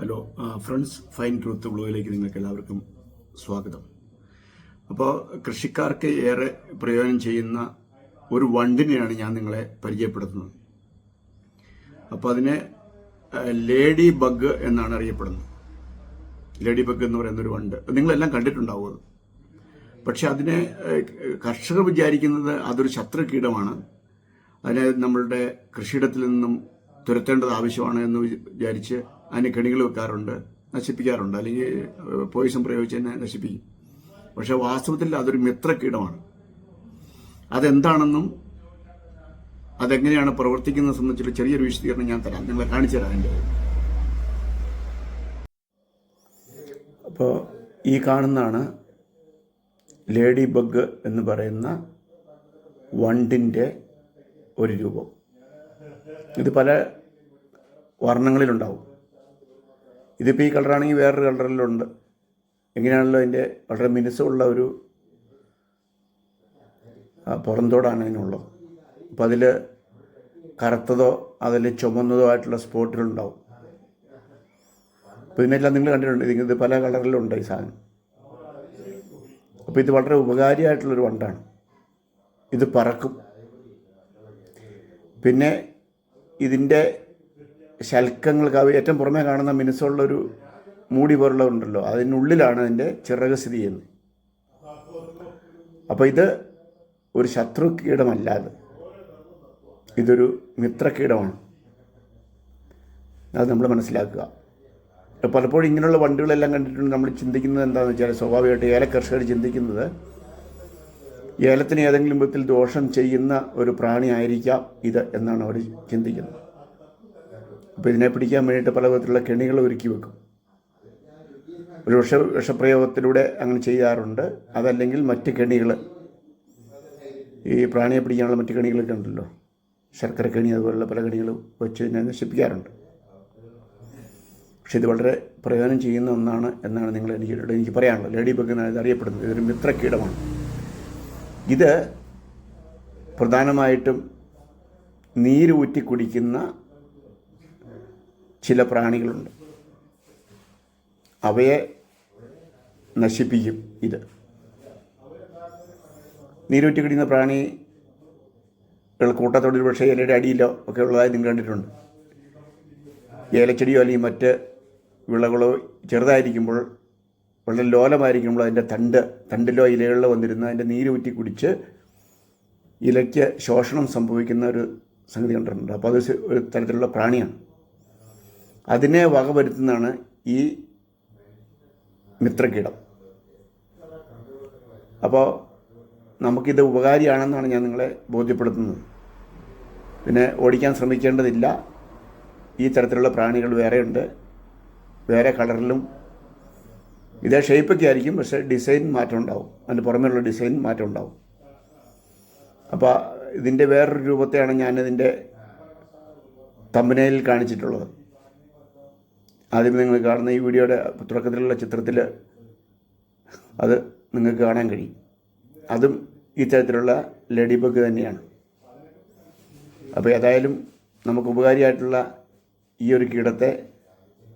Hello friends, fine truth ബ്ലൂയിലേക്ക് നിങ്ങൾക്ക് എല്ലാവർക്കും സ്വാഗതം. അപ്പോൾ കൃഷിക്കാർക്ക് ഏറെ പ്രയോജനം ചെയ്യുന്ന ഒരു വണ്ടിനെയാണ് ഞാൻ നിങ്ങളെ പരിചയപ്പെടുത്തുന്നത്. അപ്പോൾ അതിനെ ലേഡി ബഗ് എന്നാണ് അറിയപ്പെടുന്നത്. ലേഡി ബഗ് എന്ന് പറയുന്നൊരു വണ്ട് നിങ്ങളെല്ലാം കണ്ടിട്ടുണ്ടാവും. അത് പക്ഷെ അതിനെ കർഷകർ വിചാരിക്കുന്നത് അതൊരു ശത്രു കീടമാണ്, അതിനെ നമ്മളുടെ കൃഷിയിടത്തിൽ നിന്നും തുരത്തേണ്ടത് ആവശ്യമാണ് എന്ന് വിചാരിച്ച് അതിന് കെണികൾ വെക്കാറുണ്ട്, നശിപ്പിക്കാറുണ്ട്, അല്ലെങ്കിൽ പോയിസൺ പ്രയോഗിച്ച് തന്നെ നശിപ്പിക്കും. പക്ഷെ വാസ്തവത്തിൽ അതൊരു മിത്രകീടമാണ്. അതെന്താണെന്നും അതെങ്ങനെയാണ് പ്രവർത്തിക്കുന്നത് സംബന്ധിച്ചൊരു ചെറിയൊരു വിശദീകരണം ഞാൻ തരാം, നിങ്ങളെ കാണിച്ചു തരാം. എൻ്റെ അപ്പോൾ ഈ കാണുന്നതാണ് ലേഡി ബഗ് എന്ന് പറയുന്ന വണ്ടിൻ്റെ ഒരു രൂപം. ഇത് പല വർണ്ണങ്ങളിലുണ്ടാവും. ഇതിപ്പോൾ ഈ കളറാണെങ്കിൽ വേറൊരു കളറിലുണ്ട്. എങ്ങനെയാണല്ലോ അതിൻ്റെ വളരെ മിനുസമുള്ള ഒരു പുറന്തോടാണ് അതിനുള്ളത്. അപ്പോൾ അതിൽ കറുത്തതോ അതിൽ ചുമന്നതോ ആയിട്ടുള്ള സ്പോട്ടുകളുണ്ടാവും. അപ്പോൾ ഇതിനെല്ലാം നിങ്ങൾ കണ്ടിട്ടുണ്ട്. ഇത് പല കളറിലുണ്ട് ഈ സാധനം. അപ്പോൾ ഇത് വളരെ ഉപകാരിയായിട്ടുള്ളൊരു വണ്ടാണ്. ഇത് പറക്കും. പിന്നെ ഇതിൻ്റെ ശൽക്കങ്ങൾക്ക് ഏറ്റവും പുറമേ കാണുന്ന മിനുസമുള്ളൊരു മൂടി പോലുള്ളതുണ്ടല്ലോ, അതിനുള്ളിലാണ് അതിൻ്റെ ചിറക് സ്ഥിതി ചെയ്യുന്നത്. അപ്പോൾ ഇത് ഒരു ശത്രു കീടമല്ലാതെ ഇതൊരു മിത്രകീടമാണ്. അത് നമ്മൾ മനസ്സിലാക്കുക. പലപ്പോഴും ഇങ്ങനെയുള്ള വണ്ടികളെല്ലാം കണ്ടിട്ടുണ്ട്. നമ്മൾ ചിന്തിക്കുന്നത് എന്താണെന്ന് വെച്ചാൽ, സ്വാഭാവികമായിട്ട് ഏല കർഷകർ ചിന്തിക്കുന്നത് ഏലത്തിന് ഏതെങ്കിലും വിധത്തിൽ ദോഷം ചെയ്യുന്ന ഒരു പ്രാണി ആയിരിക്കാം ഇത് എന്നാണ് അവർ ചിന്തിക്കുന്നത്. അപ്പോൾ ഇതിനെ പിടിക്കാൻ വേണ്ടിയിട്ട് പല വിധത്തിലുള്ള കെണികൾ ഒരുക്കി വെക്കും. ഒരു വിഷപ്രയോഗത്തിലൂടെ അങ്ങനെ ചെയ്യാറുണ്ട്. അതല്ലെങ്കിൽ മറ്റ് കെണികൾ, ഈ പ്രാണിയെ പിടിക്കാനുള്ള മറ്റ് കെണികളൊക്കെ ഉണ്ടല്ലോ, ശർക്കര കെണി, അതുപോലുള്ള പല കെണികളും വെച്ച് ഇതിനെ നശിപ്പിക്കാറുണ്ട്. പക്ഷെ ഇത് വളരെ പ്രയോജനം ചെയ്യുന്ന ഒന്നാണ് എന്നാണ് എനിക്ക് പറയാനുള്ളത്. ലേഡി ബഗ് എന്നാണ് അറിയപ്പെടുന്നത്. ഇതൊരു മിത്രകീടമാണ്. ഇത് പ്രധാനമായിട്ടും നീരൂറ്റി കുടിക്കുന്ന ചില പ്രാണികളുണ്ട്. അവയെ നശിപ്പിക്കും ഇത്. നീരൂറ്റി കുടിക്കുന്ന പ്രാണികൾ കൂട്ടത്തോടെ ഒരു പക്ഷേ ഇലയുടെ അടിയിലോ ഒക്കെ ഉള്ളതായി നിങ്ങൾ കണ്ടിട്ടുണ്ട്. ഏലച്ചെടിയോ അല്ലെങ്കിൽ മറ്റ് വിളകളോ ചെറുതായിരിക്കുമ്പോൾ, വളരെ ലോലമായിരിക്കുമ്പോൾ അതിൻ്റെ തണ്ടിലോ ഇലകളിലോ വന്നിരുന്ന് അതിൻ്റെ നീരൂറ്റി കുടിച്ച് ഇലയ്ക്ക് ശോഷണം സംഭവിക്കുന്ന ഒരു സംഗതി കണ്ടിട്ടുണ്ട്. അപ്പോൾ അത് ഒരു തരത്തിലുള്ള പ്രാണിയാണ്. അതിനെ വകവരുത്തുന്നതാണ് ഈ മിത്രകീടം. അപ്പോൾ നമുക്കിത് ഉപകാരിയാണെന്നാണ് ഞാൻ നിങ്ങളെ ബോധ്യപ്പെടുത്തുന്നത്. പിന്നെ ഓടിക്കാൻ ശ്രമിക്കേണ്ടതില്ല. ഈ തരത്തിലുള്ള പ്രാണികൾ വേറെയുണ്ട്, വേറെ കളറിലും ഇതേ ഷേപ്പൊക്കെ ആയിരിക്കും, പക്ഷേ ഡിസൈൻ മാറ്റം ഉണ്ടാവും. അതിൻ്റെ പുറമേയുള്ള ഡിസൈൻ മാറ്റം ഉണ്ടാവും. അപ്പോൾ ഇതിൻ്റെ വേറൊരു രൂപത്തെയാണ് ഞാനിതിൻ്റെ തമ്പനയിൽ കാണിച്ചിട്ടുള്ളത്. ആദ്യം നിങ്ങൾ കാണുന്ന ഈ വീഡിയോയുടെ തുടക്കത്തിലുള്ള ചിത്രത്തിൽ അത് നിങ്ങൾക്ക് കാണാൻ കഴിയും. അതും ഈ തരത്തിലുള്ള ലേഡി ബഗ് തന്നെയാണ്. അപ്പോൾ ഏതായാലും നമുക്ക് ഉപകാരിയായിട്ടുള്ള ഈ ഒരു കീടത്തെ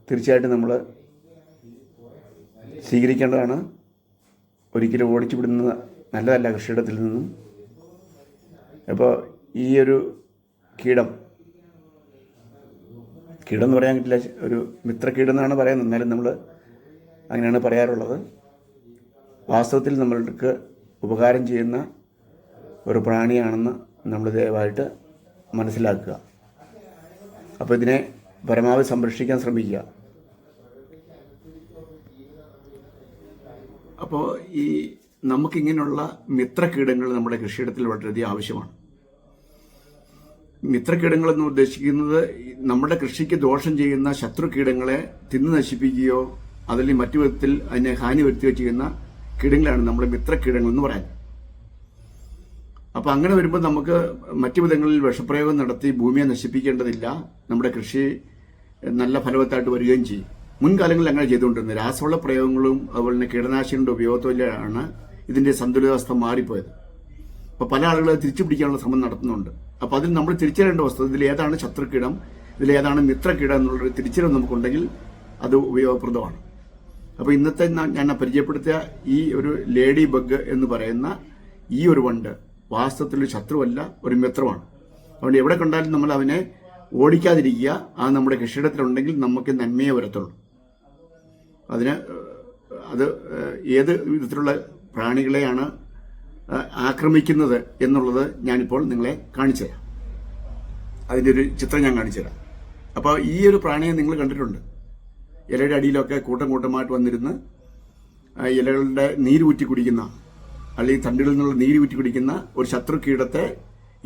തീർച്ചയായിട്ടും നമ്മൾ സ്വീകരിക്കേണ്ടതാണ്. ഒരിക്കലും ഓടിച്ചു വിടുന്നത് നല്ലതല്ല കൃഷിയിടത്തിൽ നിന്നും. അപ്പോൾ ഈ ഒരു കീടം എന്ന് പറയാൻ പറ്റില്ല, ഒരു മിത്രകീടം എന്നാണ് പറയുന്നത്. എന്നാലും നമ്മൾ അങ്ങനെയാണ് പറയാറുള്ളത്. വാസ്തവത്തിൽ നമ്മൾക്ക് ഉപകാരം ചെയ്യുന്ന ഒരു പ്രാണിയാണെന്ന് നമ്മൾ ദയവായിട്ട് മനസ്സിലാക്കുക. അപ്പോൾ ഇതിനെ പരമാവധി സംരക്ഷിക്കാൻ ശ്രമിക്കുക. അപ്പോൾ ഈ നമുക്കിങ്ങനെയുള്ള മിത്രകീടങ്ങൾ നമ്മുടെ കൃഷിയിടത്തിൽ വളരെയധികം ആവശ്യമാണ്. മിത്രകീടങ്ങളെന്ന് ഉദ്ദേശിക്കുന്നത് നമ്മുടെ കൃഷിക്ക് ദോഷം ചെയ്യുന്ന ശത്രു കീടങ്ങളെ തിന്നു നശിപ്പിക്കുകയോ അതല്ലെങ്കിൽ മറ്റു വിധത്തിൽ അതിനെ ഹാനി വരുത്തുകയോ ചെയ്യുന്ന കീടങ്ങളാണ് നമ്മുടെ മിത്രകീടങ്ങൾ എന്ന് പറയുന്നത്. അപ്പോൾ അങ്ങനെ വരുമ്പോൾ നമുക്ക് മറ്റു വിധങ്ങളിൽ വിഷപ്രയോഗം നടത്തി ഭൂമിയെ നശിപ്പിക്കേണ്ടതില്ല. നമ്മുടെ കൃഷി നല്ല ഫലവത്തായിട്ട് വരികയും ചെയ്യും. മുൻകാലങ്ങളിൽ അങ്ങനെ ചെയ്തുകൊണ്ടിരുന്നത് രാസവള പ്രയോഗങ്ങളും അതുപോലെ തന്നെ കീടനാശിനിയുടെ ഉപയോഗത്തിലാണ് ഇതിൻ്റെ സന്തുലിതാവസ്ഥ മാറിപ്പോയത്. അപ്പോൾ പല ആളുകൾ തിരിച്ചു പിടിക്കാനുള്ള ശ്രമം നടത്തുന്നുണ്ട്. അപ്പോൾ അതിൽ നമ്മൾ തിരിച്ചറിയേണ്ട വസ്തുത ഇതിലേതാണ് ശത്രുകീടം, ഇതിലേതാണ് മിത്രകീടം എന്നുള്ളൊരു തിരിച്ചറിവ് നമുക്കുണ്ടെങ്കിൽ അത് ഉപയോഗപ്രദമാണ്. അപ്പോൾ ഇന്നത്തെ ഞാൻ പരിചയപ്പെടുത്തിയ ഈ ഒരു ലേഡി ബഗ് എന്ന് പറയുന്ന ഈ ഒരു വണ്ട് വാസ്തവത്തിൽ ഒരു ശത്രുവല്ല, ഒരു മിത്രമാണ്. അതുകൊണ്ട് എവിടെ കണ്ടാലും നമ്മൾ അവനെ ഓടിക്കാതിരിക്കുക. അത് നമ്മുടെ കൃഷിയിടത്തിലുണ്ടെങ്കിൽ നമുക്ക് നന്മയെ വരത്തുള്ളൂ. അത് ഏത് വിധത്തിലുള്ള പ്രാണികളെയാണ് ആക്രമിക്കുന്നത് എന്നുള്ളത് ഞാനിപ്പോൾ നിങ്ങളെ കാണിച്ചു തരാം. അതിൻ്റെ ഒരു ചിത്രം ഞാൻ കാണിച്ചു തരാം. അപ്പോൾ ഈ ഒരു പ്രാണിയെ നിങ്ങൾ കണ്ടിട്ടുണ്ട്. ഇലയുടെ അടിയിലൊക്കെ കൂട്ടം കൂട്ടമായിട്ട് വന്നിരുന്ന് ഇലകളുടെ നീരൂറ്റി കുടിക്കുന്ന, അല്ലെങ്കിൽ തണ്ടുകളിൽ നിന്നുള്ള നീരൂറ്റി കുടിക്കുന്ന ഒരു ശത്രു കീടത്തെ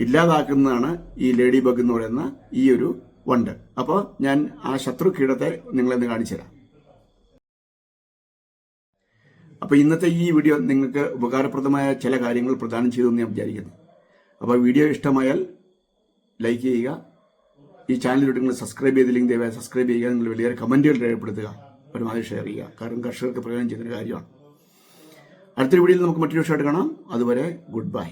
ഇല്ലാതാക്കുന്നതാണ് ഈ ലേഡി ബഗ് എന്ന് പറയുന്ന ഈ ഒരു വണ്ട്. അപ്പോൾ ഞാൻ ആ ശത്രു കീടത്തെ നിങ്ങളെന്ന് കാണിച്ചു തരാം. അപ്പോൾ ഇന്നത്തെ ഈ വീഡിയോ നിങ്ങൾക്ക് ഉപകാരപ്രദമായ ചില കാര്യങ്ങൾ പ്രദാനം ചെയ്തു എന്ന് ഞാൻ വിചാരിക്കുന്നു. അപ്പോൾ വീഡിയോ ഇഷ്ടമായാൽ ലൈക്ക് ചെയ്യുക. ഈ ചാനലിലൂടെ നിങ്ങൾ സബ്സ്ക്രൈബ് ചെയ്തില്ലെങ്കിൽ ദയവായി സബ്സ്ക്രൈബ് ചെയ്യുക. നിങ്ങൾ വലിയ കമൻറ്റുകൾ രേഖപ്പെടുത്തുക, പരമാവധി ഷെയർ ചെയ്യുക. കാരണം കർഷകർക്ക് പ്രയോജനം ചെയ്യുന്ന കാര്യമാണ്. അടുത്തൊരു വീഡിയോയിൽ നമുക്ക് മറ്റൊരു വിഷയമായിട്ട് കാണാം. അതുവരെ ഗുഡ് ബൈ.